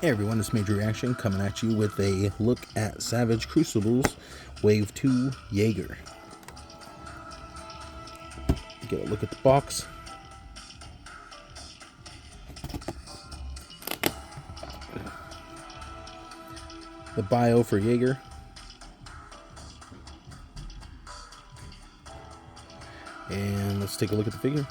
Hey everyone, it's Major Reaction coming at you with a look at Savage Crucible's Wave 2 Jaeger. Get a look at the box. The bio for Jaeger. And let's take a look at the figure.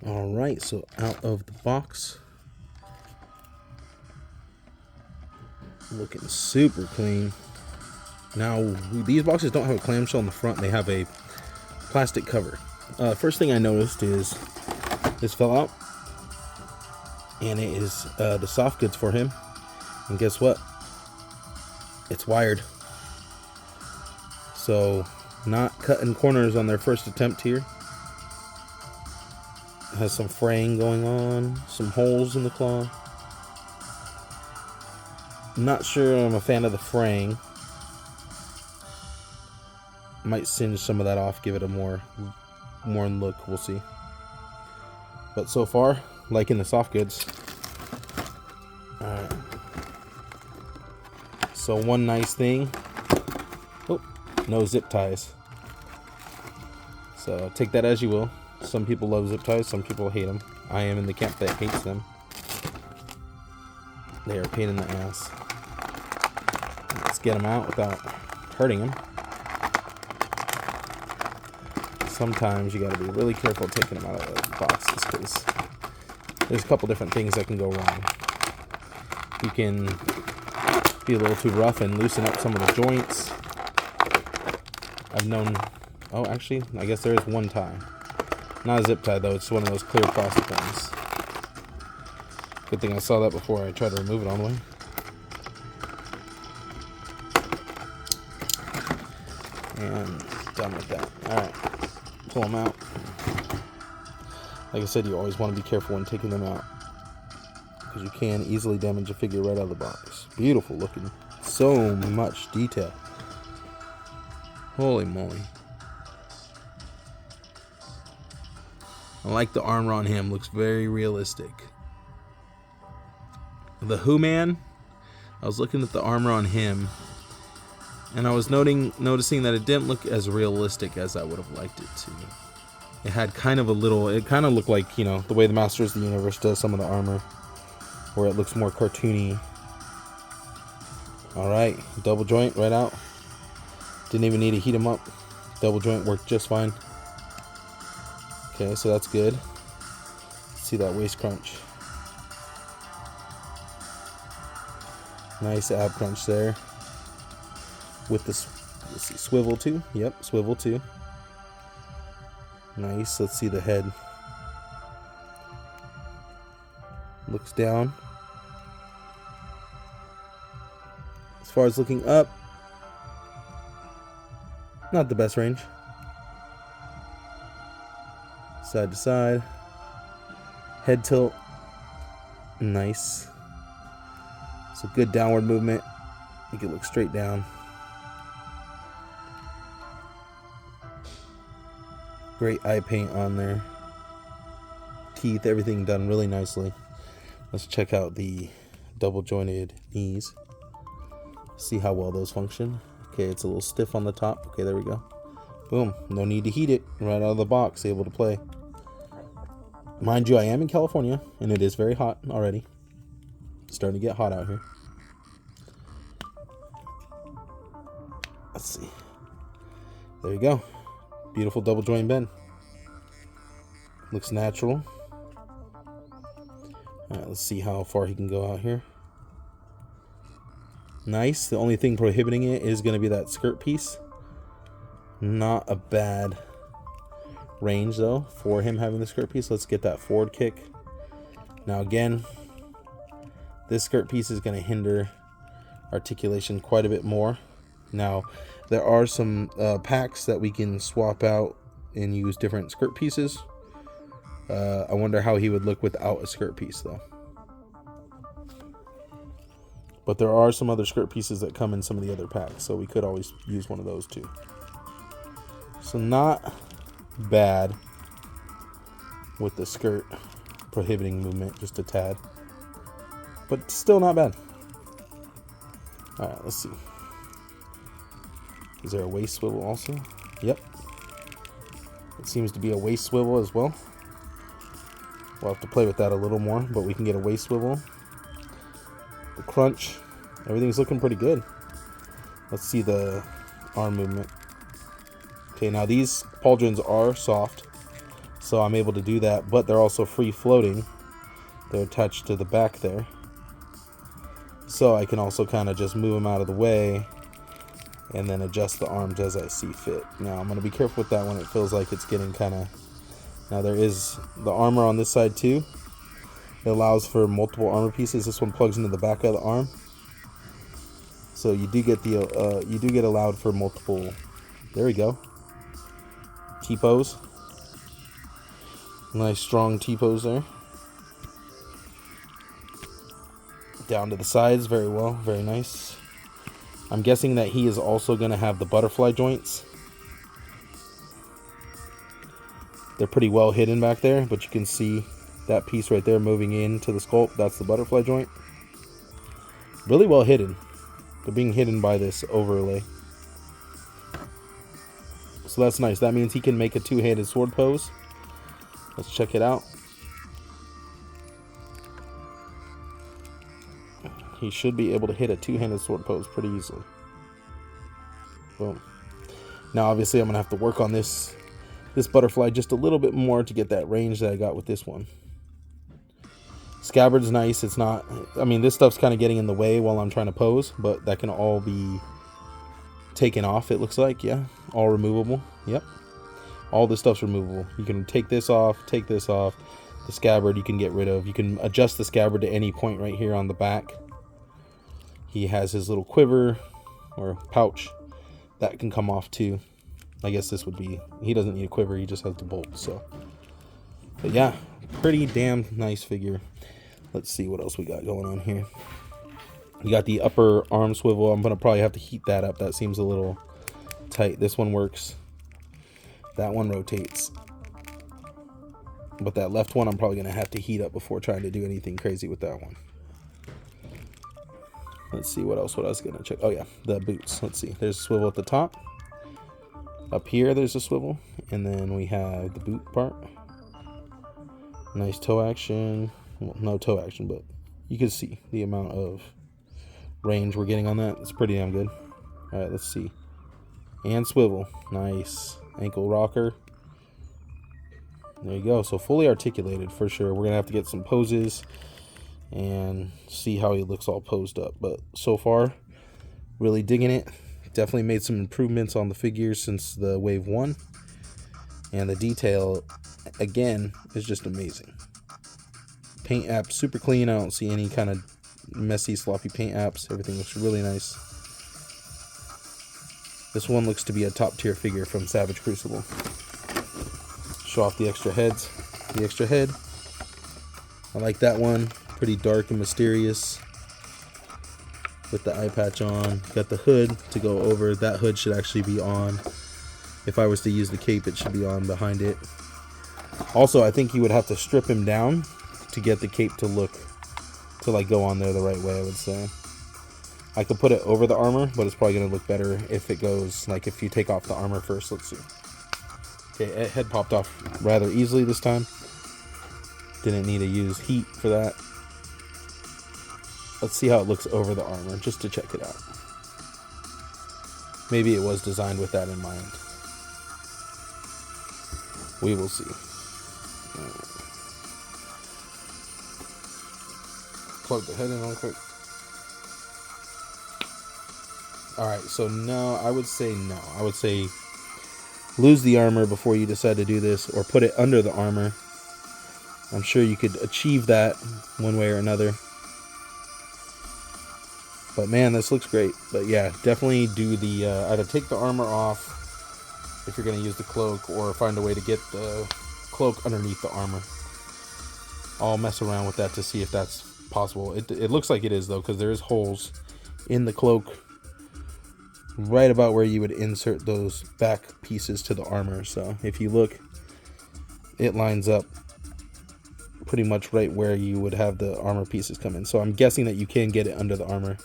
Alright, so out of the box. Looking super clean. Now, these boxes don't have a clamshell in the front, they have a plastic cover. First thing I noticed is this fell out. And it is the soft goods for him. And guess what? It's wired. So, not cutting corners on their first attempt here. Has some fraying going on, some holes in the claw. Not sure I'm a fan of the fraying. Might singe some of that off, give it a more look, we'll see. But so far, liking the soft goods. Alright. So one nice thing. Oh, no zip ties. So take that as you will. Some people love zip ties, some people hate them. I am in the camp that hates them. They are a pain in the ass. Let's get them out without hurting them. Sometimes you gotta be really careful taking them out of the boxes because there's a couple different things that can go wrong. You can be a little too rough and loosen up some of the joints. I've known, oh actually, I guess there is one tie. Not a zip tie though, it's one of those clear plastic ones. Good thing I saw that before I tried to remove it all the way. And done with that. Alright, pull them out. Like I said, you always want to be careful when taking them out, because you can easily damage a figure right out of the box. Beautiful looking. So much detail. Holy moly. I like the armor on him, looks very realistic. The Who Man, I was looking at the armor on him, and I was noticing that it didn't look as realistic as I would have liked it to. It had kind of it kind of looked like, you know, the way the Masters of the Universe does some of the armor, where it looks more cartoony. Alright, double joint right out. Didn't even need to heat him up. Double joint worked just fine. Okay, so that's good. See that waist crunch. Nice ab crunch there. With this, let's see, swivel too. Yep, swivel too. Nice. Let's see the head. Looks down. As far as looking up, not the best range. Side to side. Head tilt. Nice. So good downward movement. Make it look straight down. Great eye paint on there. Teeth, everything done really nicely. Let's check out the double jointed knees. See how well those function. Okay, it's a little stiff on the top. Okay, there we go. Boom. No need to heat it. Right out of the box, able to play. Mind you, I am in California, and it is very hot already. It's starting to get hot out here. Let's see. There you go. Beautiful double joint bend. Looks natural. Alright, let's see how far he can go out here. Nice. The only thing prohibiting it is going to be that skirt piece. Not a bad range though for him having the skirt piece. Let's get that forward kick. Now again, this skirt piece is going to hinder articulation quite a bit more. Now there are some packs that we can swap out and use different skirt pieces. I wonder how he would look without a skirt piece though. But there are some other skirt pieces that come in some of the other packs, so we could always use one of those too. So not bad with the skirt prohibiting movement, just a tad. But still not bad. Alright, let's see. Is there a waist swivel also? Yep. It seems to be a waist swivel as well. We'll have to play with that a little more, but we can get a waist swivel. The crunch. Everything's looking pretty good. Let's see the arm movement. Okay, now these pauldrons are soft, so I'm able to do that, but they're also free floating. They're attached to the back there. So I can also kind of just move them out of the way and then adjust the arms as I see fit. Now I'm going to be careful with that when it feels like it's getting kind of... Now there is the armor on this side too. It allows for multiple armor pieces. This one plugs into the back of the arm. So you do get allowed for multiple... There we go. T-pose. Nice strong T-pose there. Down to the sides, very well, very nice. I'm guessing that he is also going to have the butterfly joints. They're pretty well hidden back there, but you can see that piece right there moving into the sculpt. That's the butterfly joint. Really well hidden. They're being hidden by this overlay. So that's nice. That means he can make a two-handed sword pose. Let's check it out. He should be able to hit a two-handed sword pose pretty easily. Boom. Now obviously I'm going to have to work on this butterfly just a little bit more to get that range that I got with this one. Scabbard's nice. It's not... I mean, this stuff's kind of getting in the way while I'm trying to pose, but that can all be taken off, it looks like. Yeah, all removable. Yep. All this stuff's removable. You can take this off, take this off. The scabbard you can get rid of. You can adjust the scabbard to any point right here on the back. He has his little quiver or pouch that can come off too. I guess this would be... He doesn't need a quiver, he just has the bolt, so... But yeah, pretty damn nice figure. Let's see what else we got going on here. You got the upper arm swivel. I'm going to probably have to heat that up. That seems a little tight. This one works. That one rotates. But that left one I'm probably going to have to heat up before trying to do anything crazy with that one. Let's see what else. What I was going to check. Oh yeah, the boots. Let's see. There's a swivel at the top. Up here there's a swivel. And then we have the boot part. Nice toe action. Well, no toe action, but you can see the amount of range we're getting on that. It's pretty damn good. All right, let's see. And swivel. Nice. Ankle rocker. There you go. So fully articulated for sure. We're going to have to get some poses and see how he looks all posed up. But so far, really digging it. Definitely made some improvements on the figures since the Wave 1. And the detail, again, is just amazing. Paint app super clean. I don't see any kind of messy, sloppy paint apps. Everything looks really nice. This one looks to be a top tier figure from Savage Crucible. Show off the extra heads. The extra head. I like that one. Pretty dark and mysterious. With the eye patch on. Got the hood to go over. That hood should actually be on. If I was to use the cape, it should be on behind it. Also, I think you would have to strip him down to get the cape to look, to like go on there the right way, I would say. I could put it over the armor, but it's probably going to look better if it goes, like if you take off the armor first. Let's see. Okay, head popped off rather easily this time. Didn't need to use heat for that. Let's see how it looks over the armor, just to check it out. Maybe it was designed with that in mind. We will see. Plug the head in real quick. Alright, so no, I would say no. I would say lose the armor before you decide to do this, or put it under the armor. I'm sure you could achieve that one way or another. But man, this looks great. But yeah, definitely do the, either take the armor off if you're going to use the cloak, or find a way to get the cloak underneath the armor. I'll mess around with that to see if that's possible. It looks like it is though, because there's holes in the cloak right about where you would insert those back pieces to the armor. So if you look, it lines up pretty much right where you would have the armor pieces come in. So I'm guessing that you can get it under the armor.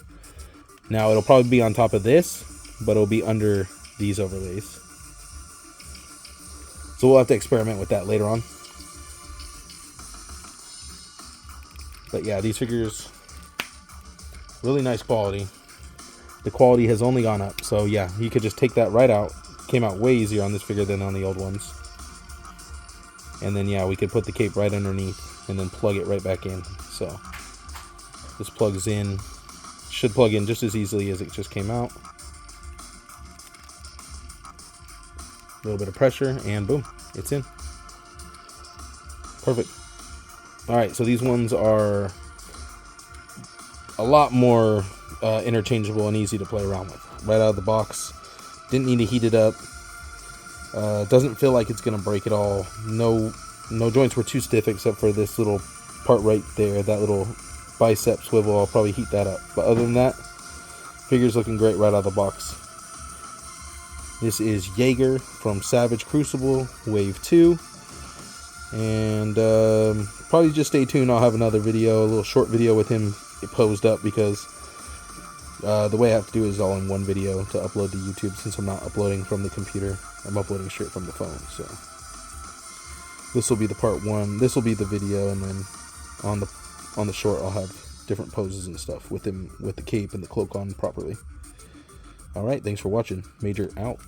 Now it'll probably be on top of this, but it'll be under these overlays. So we'll have to experiment with that later on. But yeah, these figures, really nice quality. The quality has only gone up. So yeah, you could just take that right out. Came out way easier on this figure than on the old ones. And then yeah, we could put the cape right underneath and then plug it right back in. So this plugs in, should plug in just as easily as it just came out. A little bit of pressure and boom, it's in. Perfect. All right, so these ones are a lot more interchangeable and easy to play around with. Right out of the box, didn't need to heat it up. Doesn't feel like it's gonna break at all. No joints were too stiff except for this little part right there, that little bicep swivel. I'll probably heat that up, but other than that, figure's looking great right out of the box. This is Jaeger from Savage Crucible Wave 2, and probably just stay tuned. I'll have another video, a little short video with him posed up, because the way I have to do it is all in one video to upload to YouTube, since I'm not uploading from the computer. I'm uploading straight from the phone. So this will be the part one. This will be the video, and then on the short I'll have different poses and stuff with him, with the cape and the cloak on properly. All right, thanks for watching. Major out.